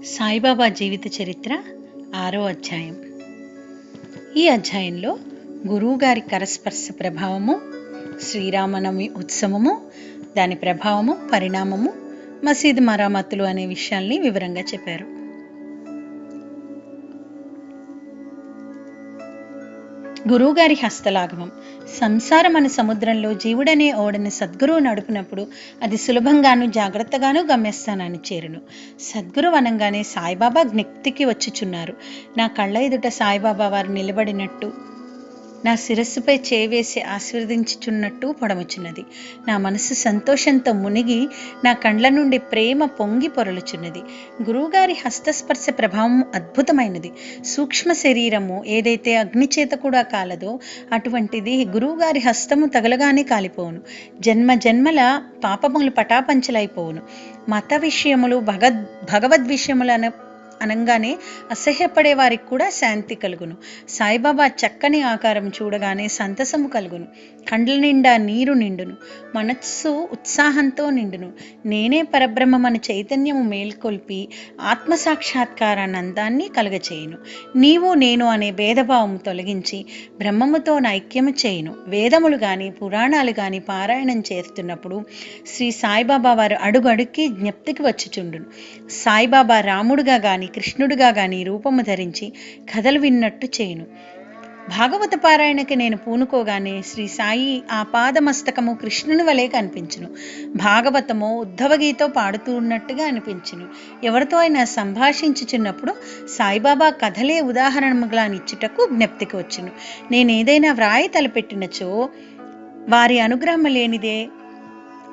సాయిబాబా జీవిత చరిత్ర 6వ అధ్యాయం. ఈ అధ్యాయంలో గురువుగారి కరస్పర్శ ప్రభావము, శ్రీరామనవమి ఉత్సవము, దాని ప్రభావము, పరిణామము, మసీదు మరామతులు అనే విషయాల్ని వివరంగా చెప్పారు. గురువుగారి హస్తలాఘవం. సంసారం అనే సముద్రంలో జీవుడనే ఓడని సద్గురువు నడుపునప్పుడు అది సులభంగాను జాగ్రత్తగాను గమ్యస్థానాన్ని చేరును. సద్గురు వనంగానే సాయిబాబా జ్ఞప్తికి వచ్చుచున్నారు. నా కళ్ళ ఎదుట సాయిబాబా వారు నిలబడినట్టు, నా శిరస్సుపై చేవేసి ఆశీర్వదించుచున్నట్టు పొడముచున్నది. నా మనసు సంతోషంతో మునిగి నా కండ్ల నుండి ప్రేమ పొంగి పొరలుచున్నది. గురువుగారి హస్తస్పర్శ ప్రభావం అద్భుతమైనది. సూక్ష్మ శరీరము ఏదైతే అగ్నిచేత కూడా కాలదో అటువంటిది గురువుగారి హస్తము తగలగానే కాలిపోవును. జన్మ జన్మల పాపములు పటాపంచలైపోవును. మత విషయములు భగవద్ విషయములు అనంగానే అసహ్యపడే వారికి కూడా శాంతి కలుగును. సాయిబాబా చక్కని ఆకారం చూడగానే సంతసము కలుగును. కండ్ల నిండా నీరు నిండును. మనస్సు ఉత్సాహంతో నిండును. నేనే పరబ్రహ్మమని చైతన్యము మేల్కొల్పి ఆత్మసాక్షాత్కారానందాన్ని కలుగచేయును. నీవు నేను అనే భేదభావము తొలగించి బ్రహ్మముతో ఐక్యము చేయును. వేదములు గాని పురాణాలు గాని పారాయణం చేస్తున్నప్పుడు శ్రీ సాయిబాబా వారు అడుగడుక్కి జ్ఞప్తికి వచ్చుచుండును. సాయిబాబా రాముడుగా గాని కృష్ణుడిగా గాని రూపము ధరించి కథలు విన్నట్టు చేయును. భాగవత పారాయణకి నేను పూనుకోగానే శ్రీ సాయి ఆ పాదమస్తకము కృష్ణుని వలె కనిపించును. భాగవతము ఉద్ధవగీతో పాడుతూ ఉన్నట్టుగా అనిపించును. ఎవరితో అయినా సంభాషించుచున్నప్పుడు సాయిబాబా కథలే ఉదాహరణముగా ఇచ్చుటకు జ్ఞప్తికి వచ్చును. నేనేదైనా వ్రాయి తలపెట్టినచో వారి అనుగ్రహం లేనిదే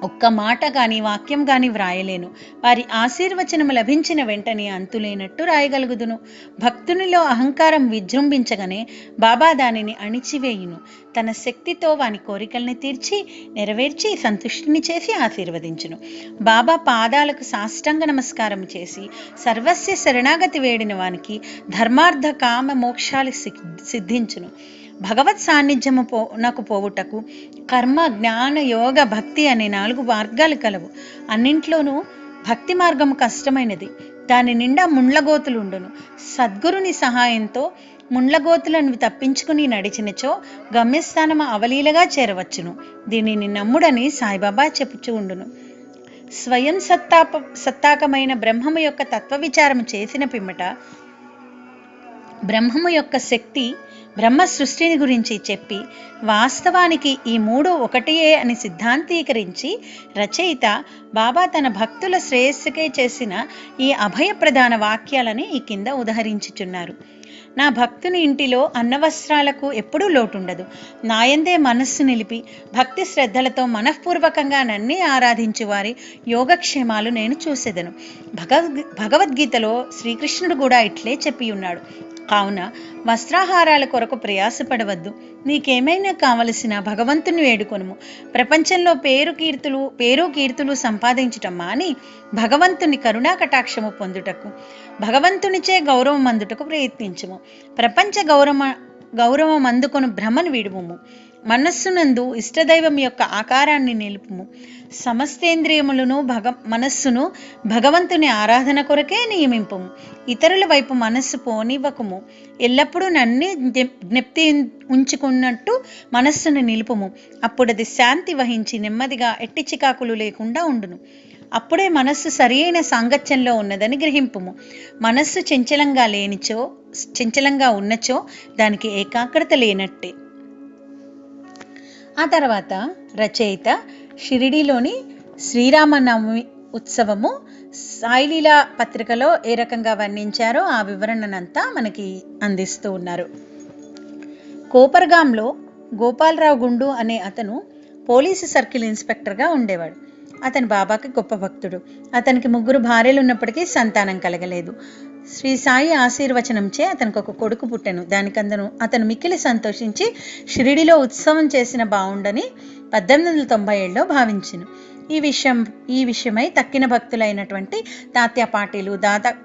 ఒక్క మాట గాని వాక్యం గాని వ్రాయలేను. వారి ఆశీర్వచనము లభించిన వెంటనే అంతులేనట్టు రాయగలుగుదును. భక్తునిలో అహంకారం విజృంభించగానే బాబా దానిని అణిచివేయును. తన శక్తితో వాని కోరికల్ని తీర్చి నెరవేర్చి సంతుష్టిని చేసి ఆశీర్వదించును. బాబా పాదాలకు సాష్టాంగ నమస్కారం చేసి సర్వస్య శరణాగతి వేడిన వానికి ధర్మార్థ కామ మోక్షాలు సిద్ధించును. భగవత్ సాన్నిధ్యము నాకు పోవుటకు కర్మ, జ్ఞాన, యోగ, భక్తి అనే 4 మార్గాలు కలవు. అన్నింట్లోనూ భక్తి మార్గము కష్టమైనది. దాని నిండా ముండ్లగోతులుండును. సద్గురుని సహాయంతో ముండ్లగోతులను తప్పించుకుని నడిచినచో గమ్యస్థానము అవలీలగా చేరవచ్చును. దీనిని నమ్ముడని సాయిబాబా చెప్పుచూ ఉండును. స్వయం సత్తాకమైన బ్రహ్మము యొక్క తత్వ విచారము చేసిన పిమ్మట బ్రహ్మము యొక్క శక్తి, బ్రహ్మ సృష్టిని గురించి చెప్పి వాస్తవానికి ఈ 3 ఒకటే అని సిద్ధాంతీకరించి రచయిత బాబా తన భక్తుల శ్రేయస్సుకే చేసిన ఈ అభయప్రదాన వాక్యాలని ఈ కింద ఉదహరించుచున్నారు. నా భక్తుని ఇంటిలో అన్నవస్త్రాలకు ఎప్పుడూ లోటుండదు. నాయందే మనస్సు నిలిపి భక్తి శ్రద్ధలతో మనఃపూర్వకంగా నన్నే ఆరాధించు వారి యోగక్షేమాలు నేను చూసేదను. భగవద్గీతలో శ్రీకృష్ణుడు కూడా ఇట్లే చెప్పి ఉన్నాడు. కావున వస్త్రాహారాల కొరకు ప్రయాసపడవద్దు. నీకేమైనా కావలసిన భగవంతుని వేడుకొనుము. ప్రపంచంలో పేరు కీర్తులు సంపాదించటం మాని భగవంతుని కరుణా కటాక్షము పొందుటకు, భగవంతునిచే గౌరవం అందుటకు ప్రయత్నించుము. ప్రపంచ గౌరవం అందుకొను భ్రమను విడుము. మనస్సునందు ఇష్టదైవం యొక్క ఆకారాన్ని నిలుపుము. సమస్తేంద్రియములను మనస్సును భగవంతుని ఆరాధన కొరకే నియమింపుము. ఇతరుల వైపు మనస్సు పోనివ్వకుము. ఎల్లప్పుడూ నన్నే జ్ఞప్తి ఉంచుకున్నట్టు మనస్సును నిలుపుము. అప్పుడది శాంతి వహించి నెమ్మదిగా ఎట్టి చికాకులు లేకుండా ఉండును. అప్పుడే మనస్సు సరియైన సాంగత్యంలో ఉన్నదని గ్రహింపుము. మనస్సు చంచలంగా ఉన్నచో దానికి ఏకాగ్రత లేనట్టే. ఆ తర్వాత రచయిత షిరిడీలోని శ్రీరామనవమి ఉత్సవము సాయిలీలా పత్రికలో ఏ రకంగా వర్ణించారో ఆ వివరణనంతా మనకి అందిస్తూ ఉన్నారు. కోపర్గాంలో గోపాలరావు గుండు అనే అతను పోలీసు సర్కిల్ ఇన్స్పెక్టర్గా ఉండేవాడు. అతని బాబాకి గొప్ప భక్తుడు. అతనికి 3 భార్యలు ఉన్నప్పటికీ సంతానం కలగలేదు. శ్రీ సాయి ఆశీర్వచనంచే అతనికి ఒక కొడుకు పుట్టెను. అతను మిక్కిలి సంతోషించి షిరిడిలో ఉత్సవం చేసిన బావుండని 1897లో భావించెను. ఈ విషయమై తక్కిన భక్తులైనటువంటి తాత్య పాటీలు,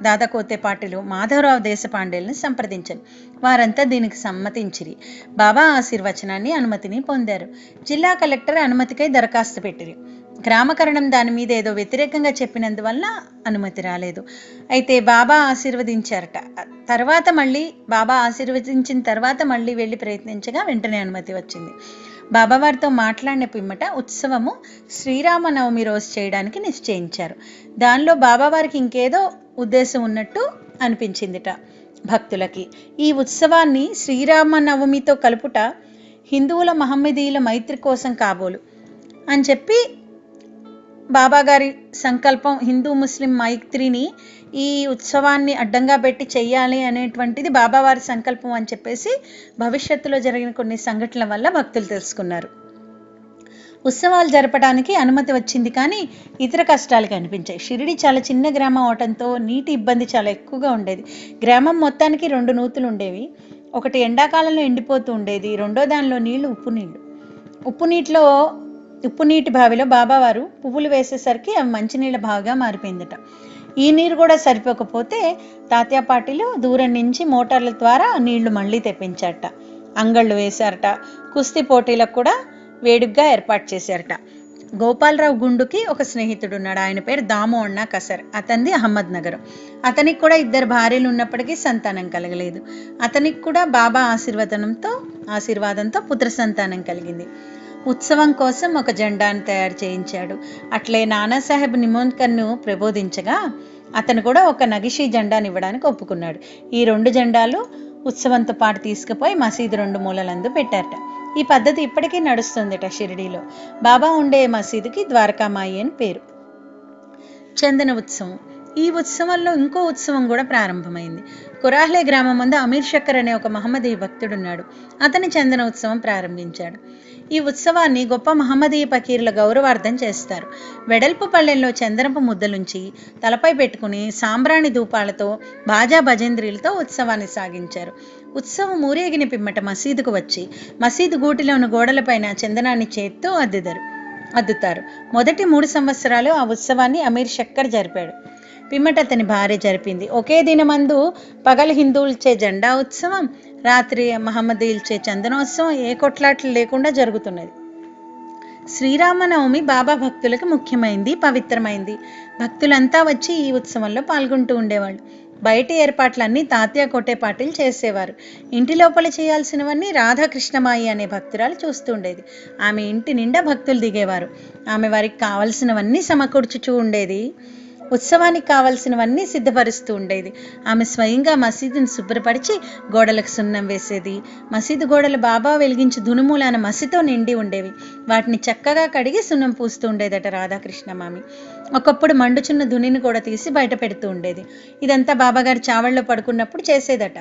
దాదాకోతే పాటీలు, మాధవరావు దేశపాండేలను సంప్రదించను. వారంతా దీనికి సమ్మతించిరి. బాబా ఆశీర్వచనాన్ని అనుమతిని పొందారు. జిల్లా కలెక్టర్ అనుమతికై దరఖాస్తు పెట్టిరి. గ్రామకరణం దాని మీద ఏదో వ్యతిరేకంగా చెప్పినందువల్ల అనుమతి రాలేదు. అయితే బాబా ఆశీర్వదించారట. తర్వాత మళ్ళీ బాబా ఆశీర్వదించిన తర్వాత మళ్ళీ వెళ్ళి ప్రయత్నించగా వెంటనే అనుమతి వచ్చింది. బాబావారితో మాట్లాడిన పిమ్మట ఉత్సవము శ్రీరామనవమి రోజు చేయడానికి నిశ్చయించారు. దానిలో బాబావారికి ఇంకేదో ఉద్దేశం ఉన్నట్టు అనిపించిందిట భక్తులకి. ఈ ఉత్సవాన్ని శ్రీరామనవమితో కలుపుట హిందువుల మహమ్మదీయుల మైత్రి కోసం కాబోలు అని చెప్పి బాబాగారి సంకల్పం హిందూ ముస్లిం మైత్రిని ఈ ఉత్సవాన్ని అడ్డంగా పెట్టి చెయ్యాలి అనేటువంటిది బాబావారి సంకల్పం అని చెప్పేసి భవిష్యత్తులో జరిగిన కొన్ని సంఘటనల వల్ల భక్తులు తెలుసుకున్నారు. ఉత్సవాలు జరపడానికి అనుమతి వచ్చింది, కానీ ఇతర కష్టాలు కనిపించాయి. షిరిడి చాలా చిన్న గ్రామం అవటంతో నీటి ఇబ్బంది చాలా ఎక్కువగా ఉండేది. గ్రామం మొత్తానికి 2 నూతులు ఉండేవి. ఒకటి ఎండాకాలంలో ఎండిపోతూ ఉండేది, రెండో దానిలో నీళ్లు ఉప్పు నీటి బావిలో బాబావారు పువ్వులు వేసేసరికి అవి మంచినీళ్ళ బావిగా మారిపోయిందట. ఈ నీరు కూడా సరిపోకపోతే తాత్యా పాటిలు దూరం నుంచి మోటార్ల ద్వారా నీళ్లు మళ్ళీ తెప్పించారట. అంగళ్ళు వేశారట. కుస్తీ పోటీలకు కూడా వేడుగ్గా ఏర్పాటు చేశారట. గోపాలరావు గుండుకి ఒక స్నేహితుడు ఉన్నాడు. ఆయన పేరు దాము అన్నా కసర్. అతనిది అహ్మద్ నగర్. అతనికి కూడా 2 భార్యలు ఉన్నప్పటికీ సంతానం కలగలేదు. అతనికి కూడా బాబా ఆశీర్వాదంతో పుత్ర సంతానం కలిగింది. ఉత్సవం కోసం ఒక జెండాను తయారు చేయించాడు. అట్లే నానాసాహెబ్ నిమోన్కర్ను ప్రబోధించగా అతను కూడా ఒక నగిషీ జెండాను ఇవ్వడానికి ఒప్పుకున్నాడు. ఈ 2 జెండాలు ఉత్సవంతో పాటు తీసుకుపోయి మసీదు 2 మూలలందు పెట్టారట. ఈ పద్ధతి ఇప్పటికీ నడుస్తుందట షిరిడీలో. బాబా ఉండే మసీదుకి ద్వారకామాయి అని పేరు. చందన ఉత్సవం. ఈ ఉత్సవంలో ఇంకో ఉత్సవం కూడా ప్రారంభమైంది. కురాహ్లే గ్రామం ముందు అమీర్ షక్కర్ అనే ఒక మహమ్మదీ భక్తుడున్నాడు. అతని చందన ఉత్సవం ప్రారంభించాడు. ఈ ఉత్సవాన్ని గొప్ప మహమ్మదీయ పకీరుల గౌరవార్థం చేస్తారు. వెడల్పు పళ్ళెంలో చందనపు ముద్దలుంచి తలపై పెట్టుకుని సాంబ్రాణి ధూపాలతో బాజా భజంద్రీలతో ఉత్సవాన్ని సాగించారు. ఉత్సవం ఊరేగిన పిమ్మట మసీదుకు వచ్చి మసీదు గూటిలోని గోడలపైన చందనాన్ని చేత్తో అద్దుతారు. మొదటి 3 సంవత్సరాలు ఆ ఉత్సవాన్ని అమీర్ షక్కర్ జరిపాడు. పిమ్మట అతని భార్య జరిపింది. ఒకే దినమందు పగలు హిందువులచే జెండా ఉత్సవం, రాత్రి మహమ్మదీయులచే చందనోత్సవం ఏ కొట్లాట్లు లేకుండా జరుగుతున్నది. శ్రీరామనవమి బాబా భక్తులకు ముఖ్యమైంది, పవిత్రమైంది. భక్తులంతా వచ్చి ఈ ఉత్సవంలో పాల్గొంటూ ఉండేవాళ్ళు. బయటి ఏర్పాట్లన్నీ తాత్యా కోటే పాటిల్ చేసేవారు. ఇంటి లోపల చేయాల్సినవన్నీ రాధాకృష్ణమాయి అనే భక్తురాలు చూస్తూ ఉండేది. ఆమె ఇంటి నిండా భక్తులు దిగేవారు. ఆమె వారికి కావలసినవన్నీ సమకూర్చుచూ ఉండేది. ఉత్సవానికి కావలసినవన్నీ సిద్ధపరుస్తూ ఉండేది. ఆమె స్వయంగా మసీదుని శుభ్రపరిచి గోడలకు సున్నం వేసేది. మసీదు గోడలు బాబా వెలిగించి దునుమూలాన మసితో నిండి ఉండేవి. వాటిని చక్కగా కడిగి సున్నం పూస్తూ ఉండేదట రాధాకృష్ణమామి. ఒకప్పుడు మండుచున్న దునిని కూడా తీసి బయట పెడుతూ ఉండేది. ఇదంతా బాబాగారు చావళ్ళలో పడుకున్నప్పుడు చేసేదట.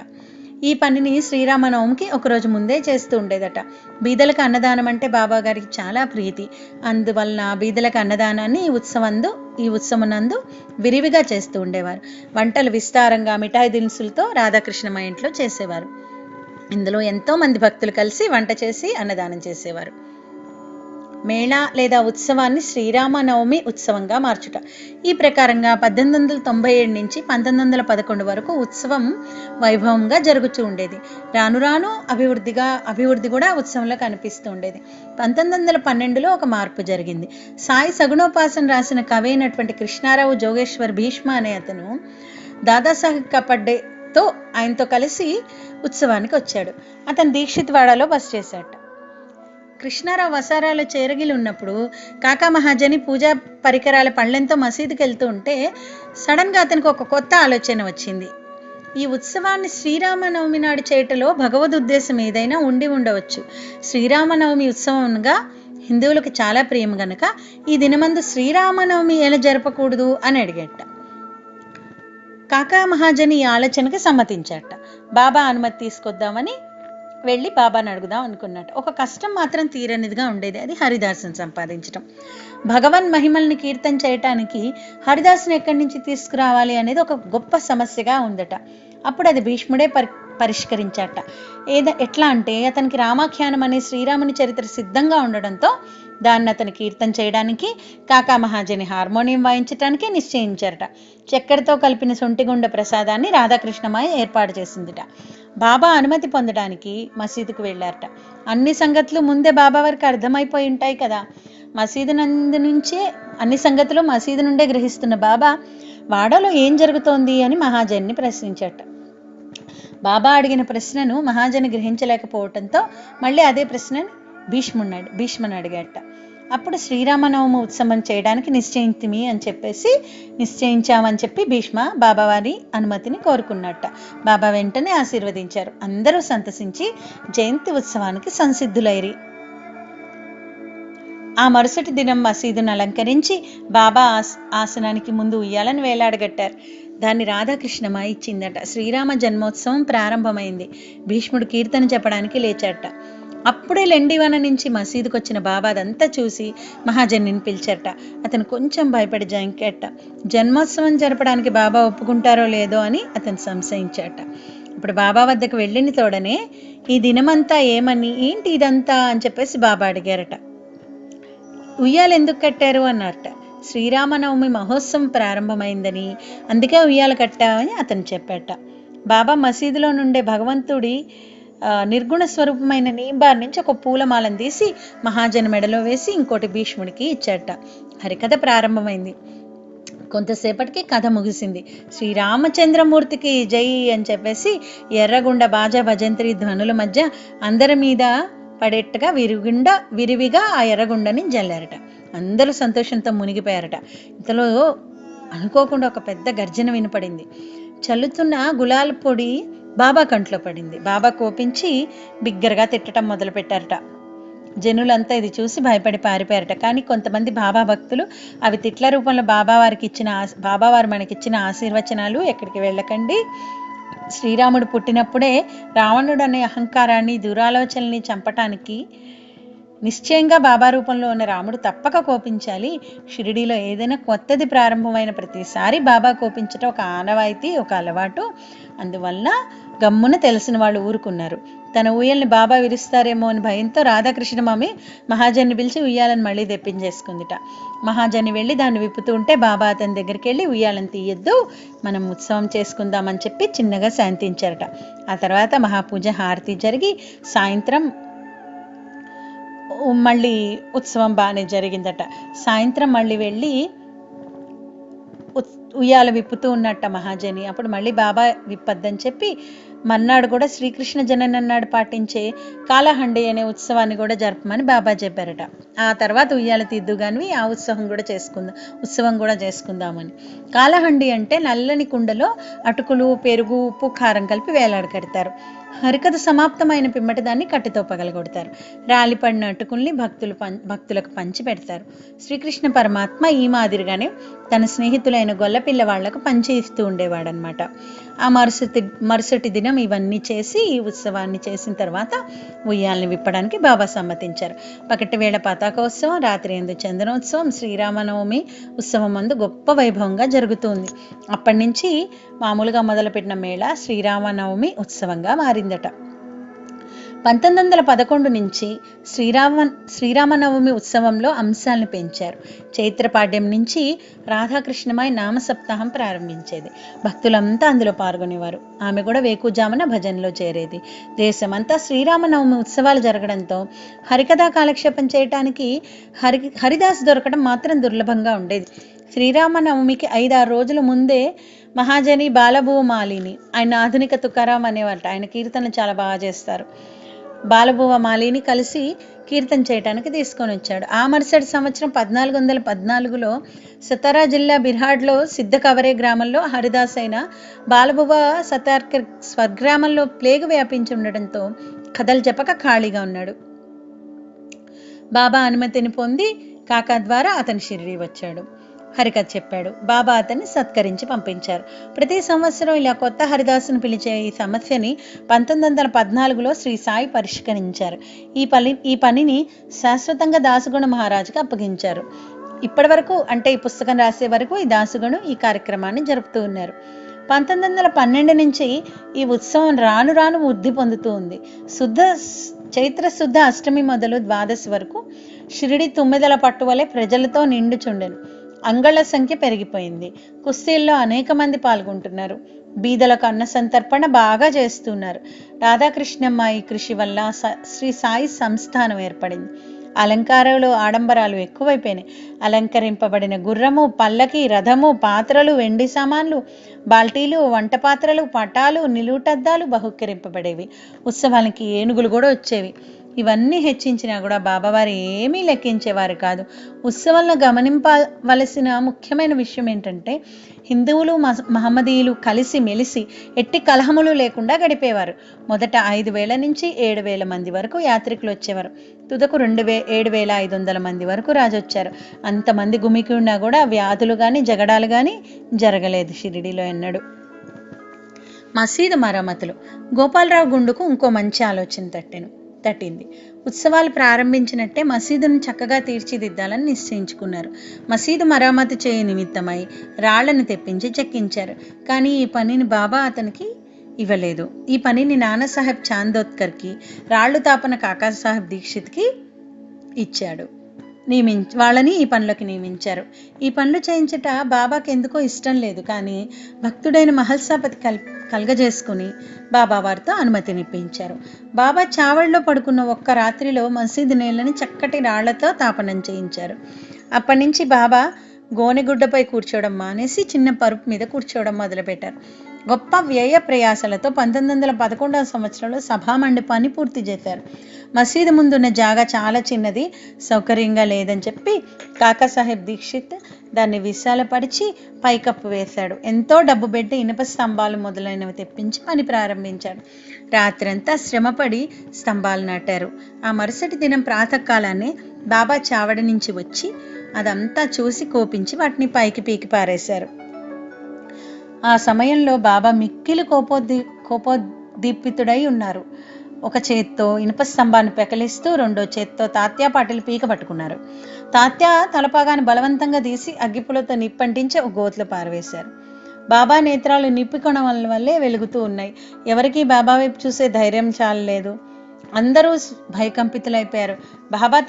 ఈ పనిని శ్రీరామనవమికి ఒకరోజు ముందే చేస్తూ ఉండేదట. బీదలకు అన్నదానం అంటే బాబాగారికి చాలా ప్రీతి. అందువలన బీదలకు అన్నదానాన్ని ఈ ఉత్సవనందు విరివిగా చేస్తూ ఉండేవారు. వంటలు విస్తారంగా మిఠాయి దినుసులతో రాధాకృష్ణమ ఇంట్లో చేసేవారు. ఇందులో ఎంతో మంది భక్తులు కలిసి వంట చేసి అన్నదానం చేసేవారు. మేళా లేదా ఉత్సవాన్ని శ్రీరామనవమి ఉత్సవంగా మార్చుట. ఈ ప్రకారంగా 1897 నుంచి 1911 వరకు ఉత్సవం వైభవంగా జరుగుతూ ఉండేది. రాను రాను అభివృద్ధి కూడా ఉత్సవంలో కనిపిస్తూ ఉండేది. 1912లో ఒక మార్పు జరిగింది. సాయి సగుణోపాసన రాసిన కవి అయినటువంటి కృష్ణారావు జోగేశ్వర్ భీష్మ అనే అతను దాదాసాహెబ్ కపడ్డేతో ఆయనతో కలిసి ఉత్సవానికి వచ్చాడు. అతను దీక్షిత్వాడలో బస చేశాడు. కృష్ణారావు వసారాలో చేరగిలి ఉన్నప్పుడు కాకా మహాజని పూజా పరికరాల పళ్ళెంతో మసీదుకి వెళ్తూ ఉంటే సడన్గా అతనికి ఒక కొత్త ఆలోచన వచ్చింది. ఈ ఉత్సవాన్ని శ్రీరామనవమి నాడు చేయటలో భగవద్ ఉద్దేశం ఏదైనా ఉండి ఉండవచ్చు. శ్రీరామనవమి ఉత్సవంగా హిందువులకు చాలా ప్రియం గనక ఈ దినమందు శ్రీరామనవమి ఎలా జరపకూడదు అని అడిగట. కాకా మహాజని ఈ ఆలోచనకి సమ్మతించాట. బాబా అనుమతి తీసుకొద్దామని వెళ్ళి బాబాని అడుగుదాం అనుకున్నట్టు. ఒక కష్టం మాత్రం తీరనిదిగా ఉండేది. అది హరిదాసుని సంపాదించడం. భగవన్ మహిమల్ని కీర్తన చేయటానికి హరిదాసుని ఎక్కడి నుంచి తీసుకురావాలి అనేది ఒక గొప్ప సమస్యగా ఉందట. అప్పుడు అది భీష్ముడే పరిష్కరించాట. ఎట్లా అంటే అతనికి రామాఖ్యానం అనే శ్రీరాముని చరిత్ర సిద్ధంగా ఉండడంతో దాన్ని అతను కీర్తన చేయడానికి కాకా మహాజని హార్మోనియం వాయించడానికి నిశ్చయించారట. చక్కెరతో కలిపిన సొంటిగుండ ప్రసాదాన్ని రాధాకృష్ణమాయ ఏర్పాటు చేసిందిట. బాబా అనుమతి పొందడానికి మసీదుకు వెళ్ళారట. అన్ని సంగతులు ముందే బాబా వారికి అర్థమైపోయి ఉంటాయి కదా. మసీదు నందు నుంచే అన్ని సంగతులు మసీదు నుండే గ్రహిస్తున్న బాబా వాడలో ఏం జరుగుతోంది అని మహాజన్ని ప్రశ్నించట. బాబా అడిగిన ప్రశ్నను మహాజని గ్రహించలేకపోవటంతో మళ్ళీ అదే ప్రశ్నని భీష్ముని అడిగాట. అప్పుడు శ్రీరామనవమి ఉత్సవం చేయడానికి నిశ్చయించామని చెప్పి భీష్మ బాబావారి అనుమతిని కోరుకున్నట్ట. బాబా వెంటనే ఆశీర్వదించారు. అందరూ సంతసించి జయంతి ఉత్సవానికి సంసిద్ధులైరి. ఆ మరుసటి దినం మసీదును అలంకరించి బాబా ఆసనానికి ముందు ఉయ్యాలను వేలాడగట్టారు. దాన్ని రాధాకృష్ణమ్మ ఇచ్చిందట. శ్రీరామ జన్మోత్సవం ప్రారంభమైంది. భీష్ముడు కీర్తన చెప్పడానికి లేచాట. అప్పుడే లెండివన నుంచి మసీదుకు వచ్చిన బాబా అదంతా చూసి మహాజనిని పిలిచారట. అతను కొంచెం భయపడి జంకేట. జన్మోత్సవం జరపడానికి బాబా ఒప్పుకుంటారో లేదో అని అతను సంశయించాట. ఇప్పుడు బాబా వద్దకు వెళ్ళిన తోడనే ఈ దినమంతా ఏంటి ఇదంతా అని చెప్పేసి బాబా అడిగారట. ఉయ్యాలు ఎందుకు కట్టారు అన్నారట. శ్రీరామనవమి మహోత్సవం ప్రారంభమైందని, అందుకే ఉయ్యాలు కట్టామని అతను చెప్పాట. బాబా మసీదులో నుండే భగవంతుడి నిర్గుణ స్వరూపమైన నీంబార్ నుంచి ఒక పూలమాలను తీసి మహాజన మెడలో వేసి ఇంకోటి భీష్ముడికి ఇచ్చాట. హరికథ ప్రారంభమైంది. కొంతసేపటికి కథ ముగిసింది. శ్రీరామచంద్రమూర్తికి జై అని చెప్పేసి ఎర్రగుండ బాజా భజంత్రి ధ్వనుల మధ్య అందరి మీద పడేట్టుగా విరివిగా ఆ ఎర్రగుండని జల్లారట. అందరూ సంతోషంతో మునిగిపోయారట. ఇంతలో అనుకోకుండా ఒక పెద్ద గర్జన వినపడింది. చల్లుతున్న గులాల్ పొడి బాబా కంట్లో పడింది. బాబా కోపించి బిగ్గరగా తిట్టడం మొదలు పెట్టారట. జనులంతా ఇది చూసి భయపడి పారిపోయారట. కానీ కొంతమంది బాబా భక్తులు అవి తిట్ల రూపంలో బాబావారు మనకిచ్చిన ఆశీర్వచనాలు, ఎక్కడికి వెళ్ళకండి, శ్రీరాముడు పుట్టినప్పుడే రావణుడు అనే అహంకారాన్ని దురాలోచనల్ని చంపటానికి నిశ్చయంగా బాబా రూపంలో ఉన్న రాముడు తప్పక కోపించాలి. షిరిడీలో ఏదైనా కొత్తది ప్రారంభమైన ప్రతిసారి బాబా కోపించటం ఒక ఆనవాయితీ, ఒక అలవాటు. అందువల్ల గమ్మున తెలిసిన వాళ్ళు ఊరుకున్నారు. తన ఉయ్యల్ని బాబా విరుస్తారేమో అని భయంతో రాధాకృష్ణ మామి మహాజన్ని పిలిచి ఉయ్యాలను మళ్ళీ తెప్పించేసుకుందిట. మహాజని వెళ్ళి దాన్ని విప్పుతూ ఉంటే బాబా అతని దగ్గరికి వెళ్ళి ఉయ్యాలను తీయొద్దు, మనం ఉత్సవం చేసుకుందామని చెప్పి చిన్నగా శాంతించారట. ఆ తర్వాత మహాపూజ, హారతి జరిగి సాయంత్రం మళ్ళీ ఉత్సవం బాగానే జరిగిందట. సాయంత్రం మళ్ళీ వెళ్ళి ఉయ్యాల విప్పుతూ ఉన్నట్ట మహాజని. అప్పుడు మళ్ళీ బాబా విప్పద్దని చెప్పి మన్నాడు కూడా శ్రీకృష్ణ జననన్నాడు పాటించే కాలహండి అనే ఉత్సవాన్ని కూడా జరపమని బాబా చెప్పారట. ఆ తర్వాత ఉయ్యాల తీద్దుగాని ఆ ఉత్సవం కూడా చేసుకుందామని. కాలహండి అంటే నల్లని కుండలో అటుకులు, పెరుగు, ఉప్పు, కారం కలిపి వేలాడ కడతారు. హరికథ సమాప్తమైన పిమ్మటి దాన్ని కట్టెతో పగలగొడతారు. రాలిపడిన అటుకుల్ని భక్తులకు పంచి పెడతారు. శ్రీకృష్ణ పరమాత్మ ఈ మాదిరిగానే తన స్నేహితులైన గొల్లపిల్ల వాళ్లకు పంచి ఇస్తూ ఉండేవాడనమాట. ఆ మరుసటి దినం ఇవన్నీ చేసి ఈ ఉత్సవాన్ని చేసిన తర్వాత ఉయ్యాలని విప్పడానికి బాబా సమ్మతించారు. పకటి వేళ పతాకోత్సవం, రాత్రి ఎందు చందనోత్సవం, శ్రీరామనవమి ఉత్సవం మందు గొప్ప వైభవంగా జరుగుతుంది. అప్పటి నుంచి మామూలుగా మొదలుపెట్టిన మేళ శ్రీరామనవమి ఉత్సవంగా మారిందట. 1911 నుంచి శ్రీరామనవమి ఉత్సవంలో అంశాలను పెంచారు. చైత్రపాడ్యం నుంచి రాధాకృష్ణమాయి నామ సప్తాహం ప్రారంభించేది. భక్తులంతా అందులో పాల్గొనేవారు. ఆమె కూడా వేకుజామున భజనలో చేరేది. దేశమంతా శ్రీరామనవమి ఉత్సవాలు జరగడంతో హరికథా కాలక్షేపం చేయటానికి హరిదాస్ దొరకడం మాత్రం దుర్లభంగా ఉండేది. శ్రీరామనవమికి 5-6 రోజుల ముందే మహాజని బాలభువ మాలిని, ఆయన ఆధునిక తుకారాం అనేవారట. ఆయన కీర్తనలు చాలా బాగా చేస్తారు. బాలభువ మాలిని కలిసి కీర్తన చేయడానికి తీసుకొని వచ్చాడు. ఆ మరుసటి సంవత్సరం 1414లో సతారా జిల్లా బిర్హాడ్లో సిద్ధ కవరే గ్రామంలో హరిదాస్ అయిన బాలభువ సతార్కర్ స్వగ్రామంలో ప్లేగు వ్యాపించి ఉండడంతో కథలు చెప్పక ఖాళీగా ఉన్నాడు. బాబా అనుమతిని పొంది కాకా ద్వారా అతని షిరిడీ వచ్చాడు. హరికథ చెప్పాడు. బాబా అతన్ని సత్కరించి పంపించారు. ప్రతి సంవత్సరం ఇలా కొత్త హరిదాసును పిలిచే ఈ సమస్యని 1914లో శ్రీ సాయి పరిష్కరించారు. ఈ పనిని శాశ్వతంగా దాసుగణ మహారాజుకి అప్పగించారు. ఇప్పటి వరకు, అంటే ఈ పుస్తకం రాసే వరకు ఈ దాసుగణు ఈ కార్యక్రమాన్ని జరుపుతూ ఉన్నారు. 1912 నుంచి ఈ ఉత్సవం రాను రాను వృద్ధి పొందుతూ ఉంది. చైత్ర శుద్ధ అష్టమి మొదలు ద్వాదశి వరకు షిరిడి తుమ్మెదల పట్టు వలె ప్రజలతో నిండుచుండెను. అంగళ్ళ సంఖ్య పెరిగిపోయింది. కుస్తీల్లో అనేక మంది పాల్గొంటున్నారు. బీదలకు అన్న సంతర్పణ బాగా చేస్తున్నారు. రాధాకృష్ణమ్మాయి కృషి వల్ల శ్రీ సాయి సంస్థానం ఏర్పడింది. అలంకారాలు ఆడంబరాలు ఎక్కువైపోయినాయి. అలంకరింపబడిన గుర్రము, పల్లకి, రథము, పాత్రలు, వెండి సామాన్లు, బాల్టీలు, వంట పాత్రలు, పటాలు, నిలువుటద్దాలు బహుకరింపబడేవి. ఉత్సవానికి ఏనుగులు కూడా వచ్చేవి. ఇవన్నీ హెచ్చించినా కూడా బాబావారు ఏమీ లెక్కించేవారు కాదు. ఉత్సవాలను గమనింపవలసిన ముఖ్యమైన విషయం ఏంటంటే, హిందువులు మహమ్మదీయులు కలిసి మెలిసి ఎట్టి కలహములు లేకుండా గడిపేవారు. మొదట 5,000 నుంచి 7,000 మంది వరకు యాత్రికులు వచ్చేవారు. తుదకు 7,500 మంది వరకు రాజొచ్చారు. అంతమంది గుమికి ఉన్నా కూడా వ్యాధులు కానీ జగడాలు కానీ జరగలేదు షిరిడీలో ఎన్నడూ. మసీదు మరమ్మతులు. గోపాలరావు గుండుకు ఇంకో మంచి ఆలోచన తట్టింది. ఉత్సవాలు ప్రారంభించినట్టే మసీదును చక్కగా తీర్చిదిద్దాలని నిశ్చయించుకున్నారు. మసీదు మరమ్మతు చేయ నిమిత్తమై రాళ్లను తెప్పించి చెక్కించారు. కానీ ఈ పనిని బాబా అతనికి ఇవ్వలేదు. ఈ పనిని నానాసాహెబ్ చాందోద్కర్కి, రాళ్లు తాపన కాకాసాహెబ్ దీక్షిత్కి ఇచ్చాడు. వాళ్ళని ఈ పనులకు నియమించారు. ఈ పనులు చేయించట బాబాకి ఎందుకో ఇష్టం లేదు. కానీ భక్తుడైన మహల్సాపతి కలగజేసుకుని బాబా వారితో అనుమతినిప్పించారు. బాబా చావడిలో పడుకున్న ఒక్క రాత్రిలో మసీదు నేలని చక్కటి రాళ్లతో తాపనం చేయించారు. అప్పటి నుంచి బాబా గోనెగుడ్డపై కూర్చోవడం మానేసి చిన్న పరుపు మీద కూర్చోవడం మొదలుపెట్టారు. గొప్ప వ్యయ ప్రయాసాలతో 1911వ సంవత్సరంలో సభా మండపాన్ని పూర్తి చేశారు. మసీదు ముందున్న జాగా చాలా చిన్నది, సౌకర్యంగా లేదని చెప్పి కాకాసాహెబ్ దీక్షిత్ దాన్ని విశాలపరిచి పైకప్పు వేశాడు. ఎంతో డబ్బు పెట్టి ఇనుప స్తంభాలు మొదలైనవి తెప్పించి పని ప్రారంభించాడు. రాత్రంతా శ్రమపడి స్తంభాలు నాటారు. ఆ మరుసటి దినం ప్రాతకాలాన్ని బాబా చావడి నుంచి వచ్చి అదంతా చూసి కోపించి వాటిని పైకి పీకి పారేశారు. ఆ సమయంలో బాబా మిక్కిలి కోపోద్దీపితుడై ఉన్నారు. ఒక చేత్తో ఇనుప స్తంభాన్ని పెకలిస్తూ రెండో చేత్తో తాత్యా పాటిల్ పీక పట్టుకున్నారు. తాత్యా తలపాగాన్ని బలవంతంగా తీసి అగ్గిపులతో నిప్పంటించి ఒక గోతులో పారవేశారు. బాబా నేత్రాలు నిప్పికొనడం వల్లే వెలుగుతూ ఉన్నాయి. ఎవరికీ బాబా వైపు చూసే ధైర్యం చాలలేదు. అందరూ భయకంపితులైపోయారు. బాబా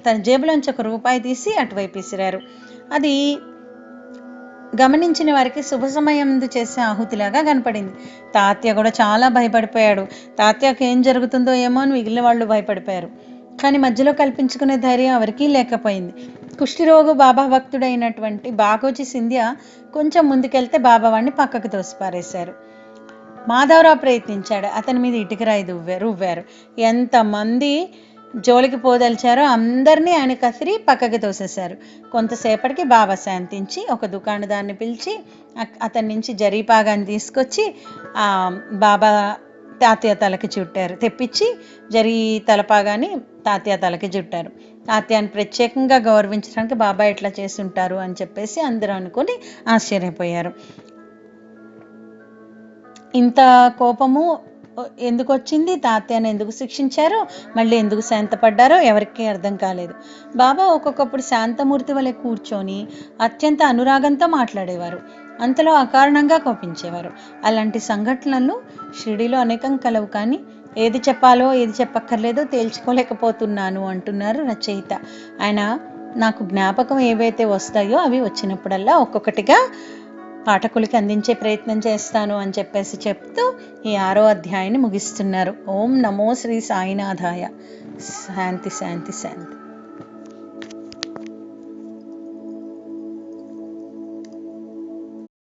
తన జేబులోంచి ₹1 తీసి అటువైపు విసిరారు. అది గమనించిన వారికి శుభ సమయం చేసే ఆహుతిలాగా కనపడింది. తాత్య కూడా చాలా భయపడిపోయాడు. తాత్యకి ఏం జరుగుతుందో ఏమో అని మిగిలిన వాళ్ళు భయపడిపోయారు. కానీ మధ్యలో కల్పించుకునే ధైర్యం ఎవరికీ లేకపోయింది. కుష్ఠిరోగు బాబా భక్తుడైనటువంటి బాగోజీ సింధియా కొంచెం ముందుకెళ్తే బాబా వాడిని పక్కకు తోసిపారేశారు. మాధవరావు ప్రయత్నించాడు. అతని మీద ఇటుకరాయి రువ్వారు. ఎంతమంది జోలికి పోదలిచారో అందరినీ ఆయన కసిరి పక్కకి తోసేశారు. కొంతసేపటికి బాబా శాంతించి ఒక దుకాణదారుని పిలిచి అతని నుంచి జరీపాగాన్ని తీసుకొచ్చి బాబా తాతయ్య తలకి చుట్టారు. తెప్పించి జరీ తలపాగాని తాతయ్య తలకి చుట్టారు. తాతయ్యని ప్రత్యేకంగా గౌరవించడానికి బాబా ఎట్లా చేస్తుంటారు అని చెప్పేసి అందరూ అనుకుని ఆశ్చర్యపోయారు. ఇంత కోపము ఎందుకు వచ్చింది, తాతయ్యను ఎందుకు శిక్షించారో, మళ్ళీ ఎందుకు శాంతపడ్డారో ఎవరికీ అర్థం కాలేదు. బాబా ఒక్కొక్కప్పుడు శాంతమూర్తి వలె కూర్చొని అత్యంత అనురాగంతో మాట్లాడేవారు. అంతలో అకారణంగా కోపించేవారు. అలాంటి సంఘటనలు షిరిడీలో అనేకం కలవు. కానీ ఏది చెప్పాలో ఏది చెప్పక్కర్లేదో తేల్చుకోలేకపోతున్నాను అంటున్నారు రచయిత. ఆయన నాకు జ్ఞాపకం ఏవైతే వస్తాయో అవి వచ్చినప్పుడల్లా ఒక్కొక్కటిగా పాఠకులకి అందించే ప్రయత్నం చేస్తాను అని చెప్పేసి చెప్తూ ఈ 6వ అధ్యాయాన్ని ముగిస్తున్నారు. ఓం నమో శ్రీ సాయినాథాయ. శాంతి శాంతి శాంతి.